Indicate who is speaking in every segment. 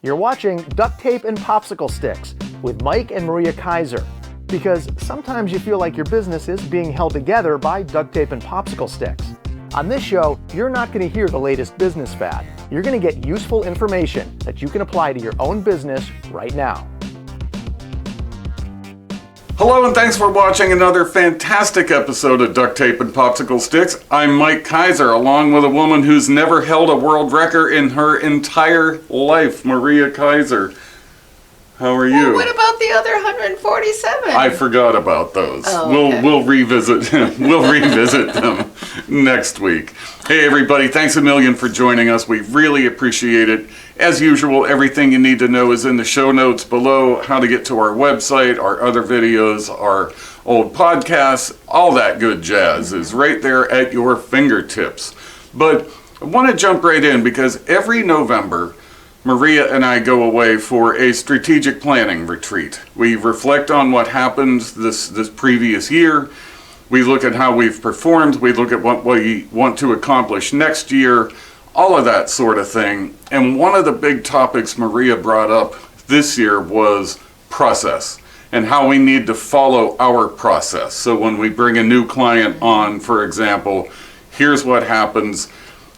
Speaker 1: You're watching Duct Tape and Popsicle Sticks with Mike and Maria Keiser. Because sometimes you feel like your business is being held together by duct tape and popsicle sticks. On this show, you're not going to hear the latest business fad. You're going to get useful information that you can apply to your own business right now.
Speaker 2: Hello and thanks for watching another fantastic episode of Duct Tape and Popsicle Sticks. I'm Mike Keiser, along with a woman who's never held a world record in her entire life, Maria Keiser. How are you?
Speaker 3: Well, what about the other 147?
Speaker 2: I forgot about those.
Speaker 3: Oh, okay.
Speaker 2: We'll revisit them next week. Hey everybody, thanks a million for joining us. We really appreciate it. As usual, everything you need to know is in the show notes below. How to get to our website, our other videos, our old podcasts, all that good jazz is right there at your fingertips. But I want to jump right in because every November, Maria and I go away for a strategic planning retreat. We reflect on what happened this previous year. We look at how we've performed. We look at what we want to accomplish next year, all of that sort of thing. And one of the big topics Maria brought up this year was process and how we need to follow our process. So when we bring a new client on, for example, here's what happens.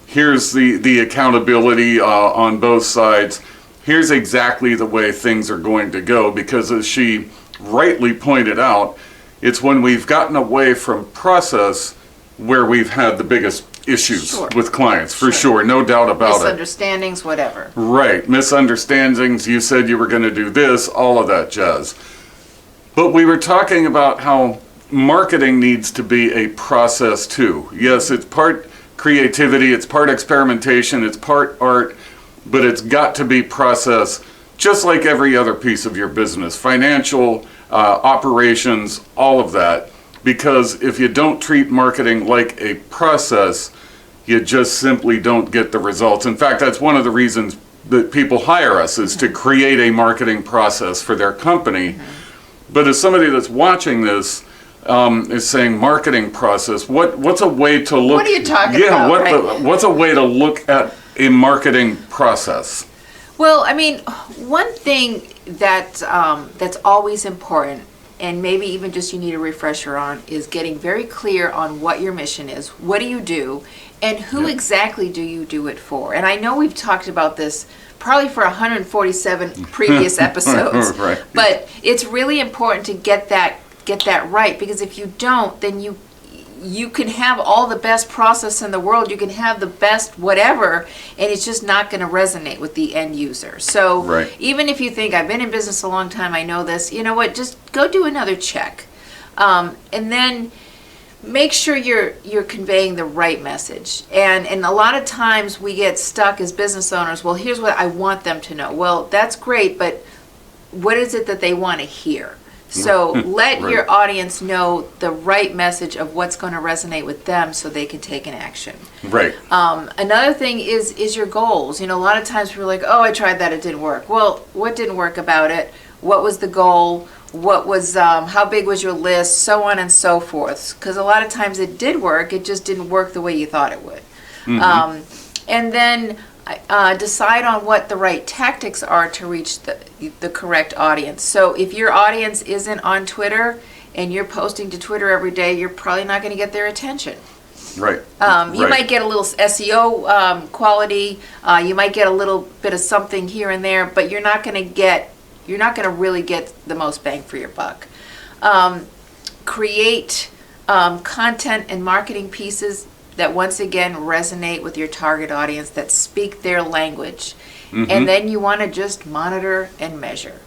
Speaker 2: Here's the accountability on both sides. Here's exactly the way things are going to go, because as she rightly pointed out, it's when we've gotten away from process where we've had the biggest issues with clients, for sure, no doubt about it.
Speaker 3: Misunderstandings, whatever.
Speaker 2: Right, misunderstandings, you said you were going to do this, all of that jazz. But we were talking about how marketing needs to be a process too. Yes, it's part creativity, it's part experimentation, it's part art, but it's got to be process, just like every other piece of your business, financial, operations, all of that. Because if you don't treat marketing like a process, you just simply don't get the results. In fact, that's one of the reasons that people hire us, is to create a marketing process for their company. But as somebody that's watching this, is saying marketing process. What's a way to look?
Speaker 3: What are you talking about?
Speaker 2: What's a way to look at a marketing process?
Speaker 3: Well, I mean, one thing that's always important, and maybe even just you need a refresher on, is getting very clear on what your mission is. What do you do, and who exactly do you do it for? And I know we've talked about this probably for 147 previous episodes,
Speaker 2: right.
Speaker 3: But it's really important to get that right, because if you don't, then you can have all the best process in the world, you can have the best whatever, and it's just not going to resonate with the end user. So even if you think, I've been in business a long time, I know this, you know what, just go do another check. And then make sure you're conveying the right message. And a lot of times we get stuck as business owners, well, here's what I want them to know. Well, that's great, but what is it that they want to hear? So let your audience know the right message of what's going to resonate with them so they can take an action.
Speaker 2: Right.
Speaker 3: Another thing is your goals. You know, a lot of times we're like, oh, I tried that, it didn't work. Well, what didn't work about it? What was the goal? What was, how big was your list? So on and so forth. Because a lot of times it did work, it just didn't work the way you thought it would. And then decide on what the right tactics are to reach the correct audience. So if your audience isn't on Twitter and you're posting to Twitter every day, you're probably not going to get their attention.
Speaker 2: Right.
Speaker 3: You might get a little SEO quality. You might get a little bit of something here and there, but you're not going to really get the most bang for your buck. Create content and marketing pieces that once again resonate with your target audience, that speak their language. And then you want to just monitor and measure,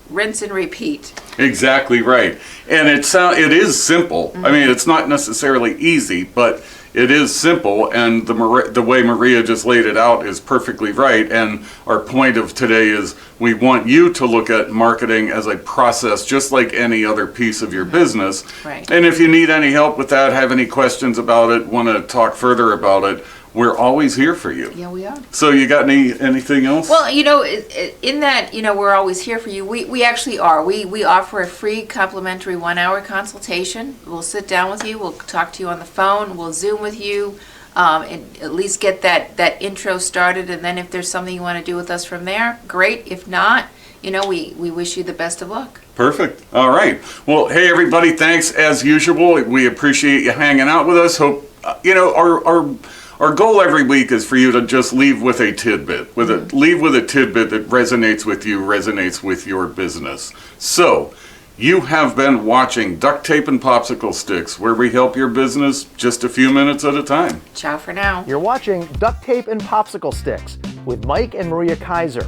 Speaker 3: rinse and repeat.
Speaker 2: Exactly right. And it is simple. I mean, it's not necessarily easy, but it is simple, and the way Maria just laid it out is perfectly right. And our point of today is we want you to look at marketing as a process, just like any other piece of your business.
Speaker 3: Right.
Speaker 2: And if you need any help with that, have any questions about it, want to talk further about it, we're always here for you.
Speaker 3: Yeah, we are.
Speaker 2: So you got anything else?
Speaker 3: Well, you know, in that, you know, we're always here for you. We actually are. We offer a free complimentary 1-hour consultation. We'll sit down with you. We'll talk to you on the phone. We'll Zoom with you. and at least get that intro started. And then if there's something you want to do with us from there, great. If not, we wish you the best of luck.
Speaker 2: Perfect. All right. Well, hey, everybody, thanks as usual. We appreciate you hanging out with us. Hope, our goal every week is for you to just leave with a tidbit, leave with a tidbit that resonates with you, resonates with your business. So, you have been watching Duct Tape and Popsicle Sticks, where we help your business just a few minutes at a time.
Speaker 3: Ciao for now.
Speaker 1: You're watching Duct Tape and Popsicle Sticks with Mike and Maria Keiser.